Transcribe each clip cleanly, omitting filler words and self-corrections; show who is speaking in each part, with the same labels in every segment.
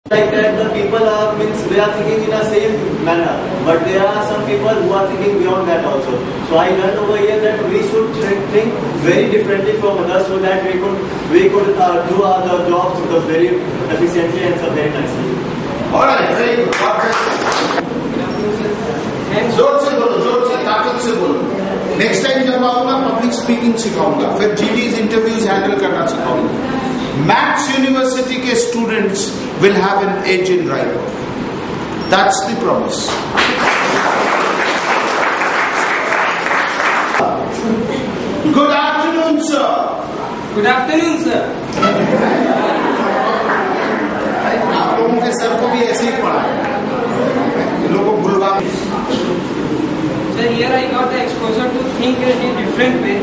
Speaker 1: Like that, the people are they are thinking in a same manner, but there are some people who are thinking beyond that also. So I learned over here that we should think very differently from others, so that we could do our jobs very efficiently and very nicely.
Speaker 2: All right, very good. जोर से ताकत से बोलो. Next time जब आऊंगा public speaking सिखाऊंगा, फिर GDs interviews handle करना सिखाऊंगा. मैथ्स यूनिवर्सिटी के students will have an edge in writing. That's the promise. Good afternoon sir.
Speaker 3: Good afternoon sir.
Speaker 2: आप लोगों के सर को भी ऐसे ही पढ़ा है. लोगों को बुलवा.
Speaker 3: Sir, here I got the exposure to think in a different way,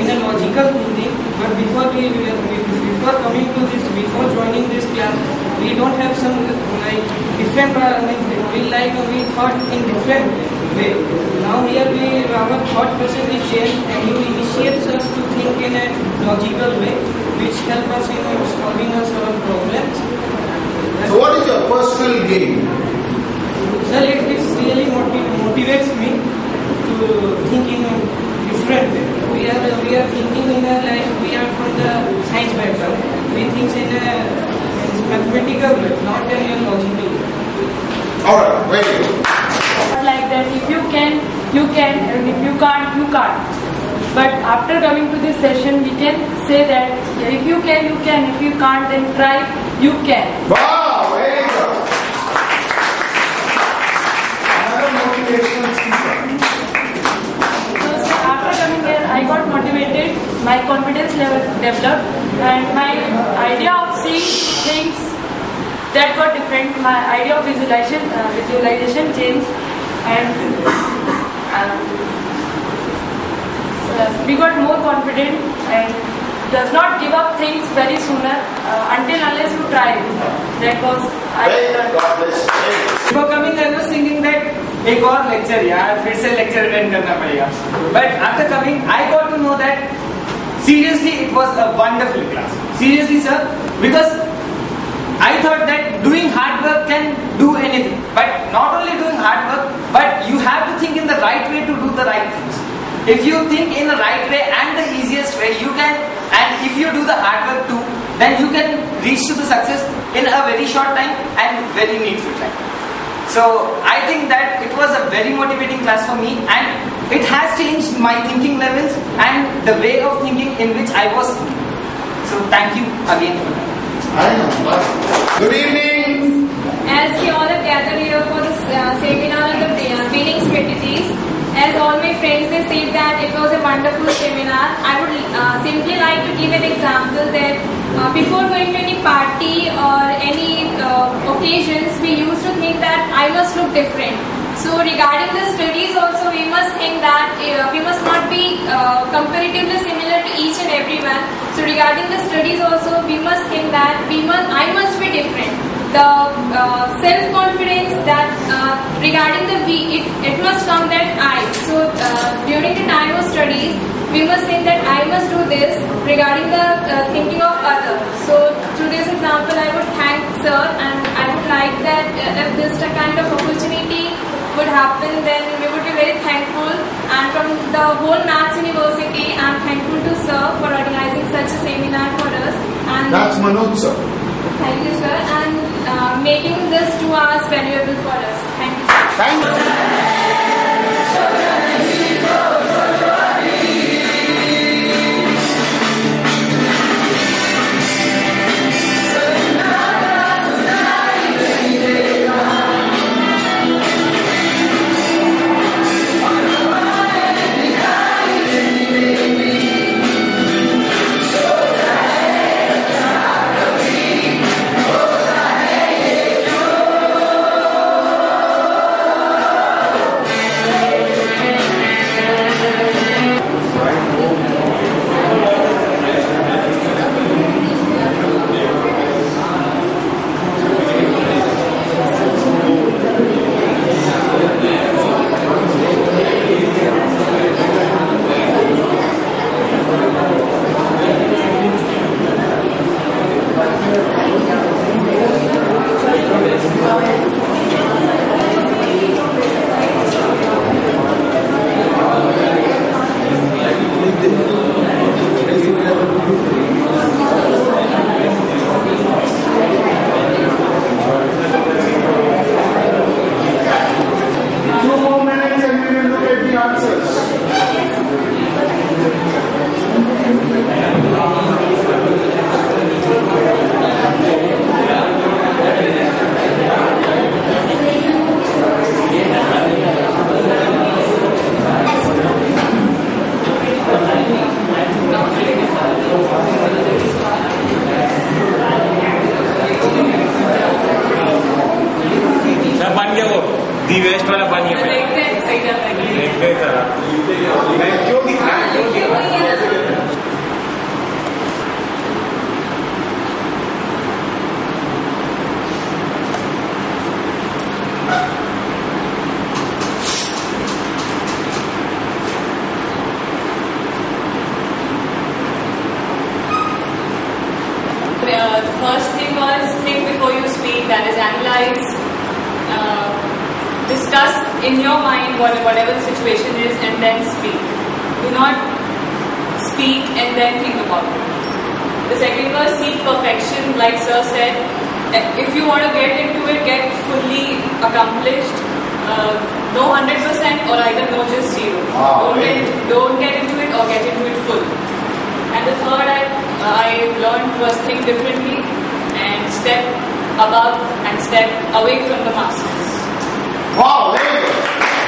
Speaker 3: in a logical thinking. But before coming to this, before joining this class, we don't have some like different. We thought in different way. Now here our thought process is changed, and you initiate us to think in a logical way, which help us in solving our problems.
Speaker 2: So, what is your personal gain?
Speaker 3: Sir, it really motivates me to think in a different way. We are thinking in a we are from the science background. We think in a mathematical way, not in a logical way.
Speaker 2: All right, very good.
Speaker 4: Like that, if you can, you can, and if you can't, you can't. But after coming to this session, we can say that if you can, you can. If you can't, then try, you can.
Speaker 2: Wow, very good. Another motivational speaker.
Speaker 4: So after coming here, I got motivated. My confidence level developed, and my idea of seeing things that got different. My idea of visualization changed, and we got more confident and does not give up things very sooner unless you try it. That was I learned.
Speaker 3: Before coming, I was thinking that एक और lecture यार फिर से lecture attend करना पड़ेगा. But after coming, I got to know that seriously it was a wonderful class. Seriously, sir, because I thought that doing hard work can do anything. But not only doing hard work, but you have to think in the right way to do the right things. If you think in the right way and the easiest way, you can, and if you do the hard work too, then you can reach to the success in a very short time and very needful time. So I think that it was a very motivating class for me, and it has changed my thinking levels and the way of thinking in which I was thinking. So thank you again for that.
Speaker 2: Good evening.
Speaker 5: As we all have gathered here for this seminar on the winning strategies, as all my friends they say that it was a wonderful seminar, I would simply like to give an example that before going to any party or any occasions, we used to think that I must look different. So regarding the studies also, we must think that we must not be comparatively similar to each and everyone. So regarding the studies also, we must think that I must be different. The self-confidence that regarding the it must come that I. So during the time of studies, we must think that I must do this regarding the thinking of others. So today's example, I would thank sir, and I would like that if this kind of opportunity would happen, then we would be very thankful. And from the whole Maths University, I am thankful to sir for organizing such a seminar for us. And
Speaker 2: that's Manoj sir.
Speaker 5: Thank you, sir, and making this 2 hours valuable for us. Thank you, sir.
Speaker 2: Thank you.
Speaker 4: in your mind whatever the situation is and then speak. Do not speak and then think about it. The second was seek perfection, like Sir said. If you want to get into it, get fully accomplished. No 100% or either no just 0. Don't get into it or get into it full. And the third I learned was think differently and step above and step away from the masses.
Speaker 2: Wow, very good.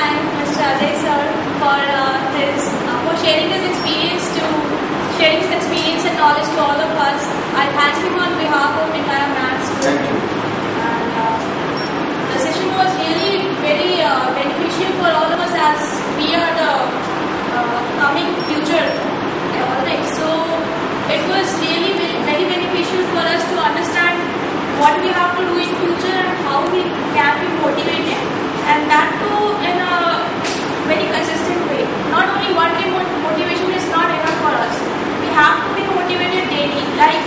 Speaker 5: And Mr. Ajay sir for sharing his experience and knowledge to all of us. I thank him on behalf of entire maths.
Speaker 2: Thank you.
Speaker 5: And the session was really very beneficial for all of us as we are the coming future. Alright, so it was really very beneficial for us to understand what we have to do in future and how we can be motivated, and that too in a very consistent way. Not only one day motivation is not enough for us. We have to be motivated daily. Like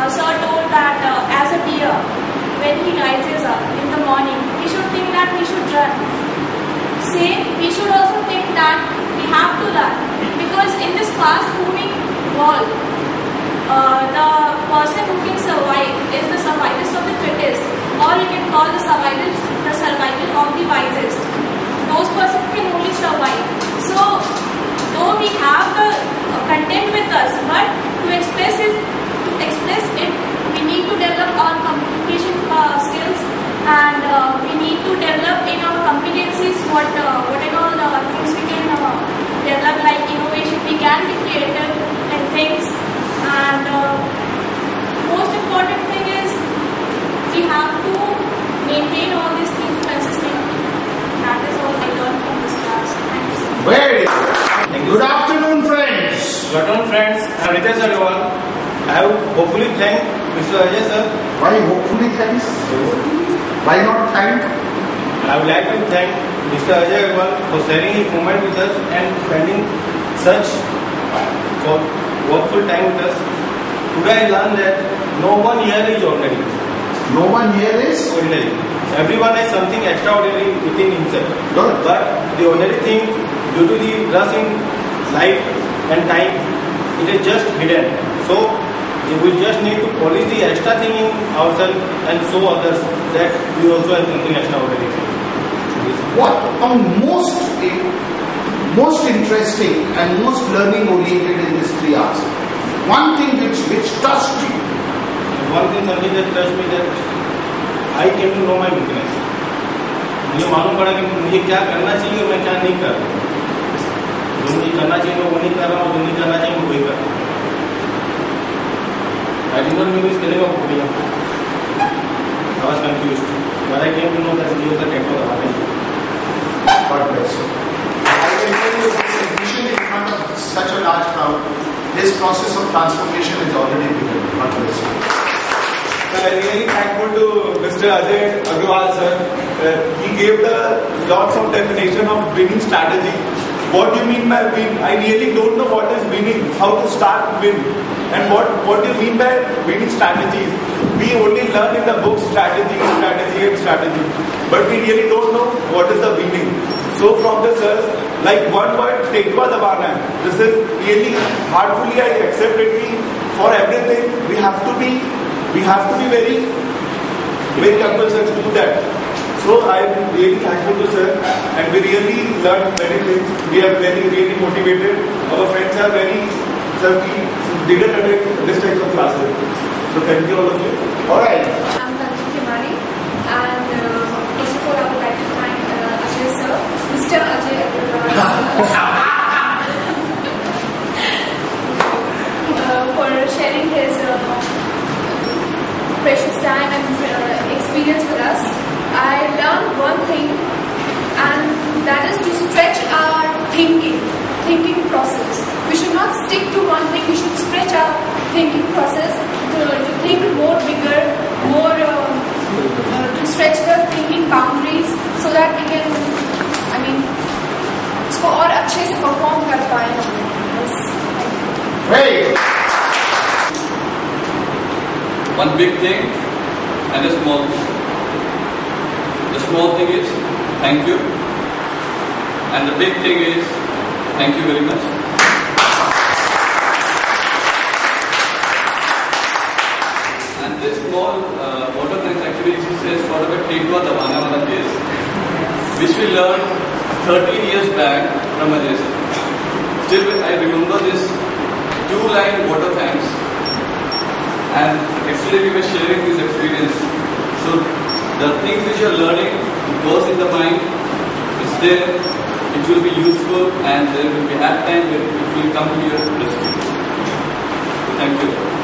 Speaker 5: Sir told that as a deer, when he rises up in the morning, we should think that we should run. Same, we should also think that we have to learn, because in this fast-moving world, the person who can survive is the survivors of the fittest, or you can call the survival of the wisest. Those persons can only survive. So, though we have the content with us, but to express it, we need to develop our communication skills, and we need to develop in our competencies what and all the things we can develop, like innovation. We can be creative in things, and most important thing is we have to maintain all these things consistently. That is all I learned from this class. Thank you so much.
Speaker 2: Very good. Good afternoon, friends.
Speaker 6: Good afternoon, friends. I am Ritesh Agarwal. I have hopefully thanked Mr. Ajay sir.
Speaker 2: Why hopefully thanks? Why not thank?
Speaker 6: I would like to thank Mr. Ajay Agarwal for sharing his moment with us and spending such workful time with us. Today I learned that no one here is ordinary.
Speaker 2: No one here is
Speaker 6: Ordinary. Everyone has something extraordinary within himself.
Speaker 2: Good.
Speaker 6: But the ordinary thing, due to the rush in life and time, it is just hidden. So we just need to polish the extra thing in ourselves and show others that we also have something extraordinary.
Speaker 2: what most interesting and most learning oriented in these 3 hours. One thing which touched you.
Speaker 6: One thing something that touched me, that I came to know my weakness. मुझे मालूम पड़ा कि मुझे क्या करना चाहिए और मैं क्या नहीं कर रहा हूँ. जो मुझे करना चाहिए मैं वो नहीं कर रहा हूँ, जो नहीं करना चाहिए मैं वही कर रहा हूँ. I did not know this feeling of podium. I was confused, but I came to know that he was a techno about.
Speaker 2: God bless you. I can tell you this admission in front of such a large crowd, this process of transformation is already begun. God bless you.
Speaker 7: I am really thankful to Mr. Ajay Agarwal sir. He gave the lots of definition of winning strategy. What do you mean by win? I really don't know what is winning, how to start win, and what do you mean by winning strategies. We only learn in the book strategy, but we really don't know what is the winning. So from the sirs, like one word, tekwa dabana. This is really heartfully I accept it. For everything we have to be very compulsory to do that. So I am really thankful to sir, and we really learned many things. We are really motivated. Our friends are we didn't attend this type of classes. So thank you all of you.
Speaker 2: Alright.
Speaker 8: I'm Tanvi Khemani, and first of all I would like to thank Ajay sir, Mr. Ajay Agarwal for sharing his precious time and experience with us. I learned one thing, and that is to stretch our thinking process. We should not stick to one thing. We should stretch our thinking process to think more bigger, more to stretch the thinking boundaries so that we can, इसको और अच्छे से perform कर पाए.
Speaker 2: Great.
Speaker 9: One big thing and a small thing. The small thing is thank you. And the big thing is, thank you very much. And this small water tank actually says sort of a Tekwa Dabana Wala case, which we learned 13 years back from Ajay sir. Still, I remember this 2-line water tanks, and actually we were sharing this experience. So the things which you are learning goes in the mind, it's there, it will be useful, and there will be at time where it will come to your rescue. Thank you.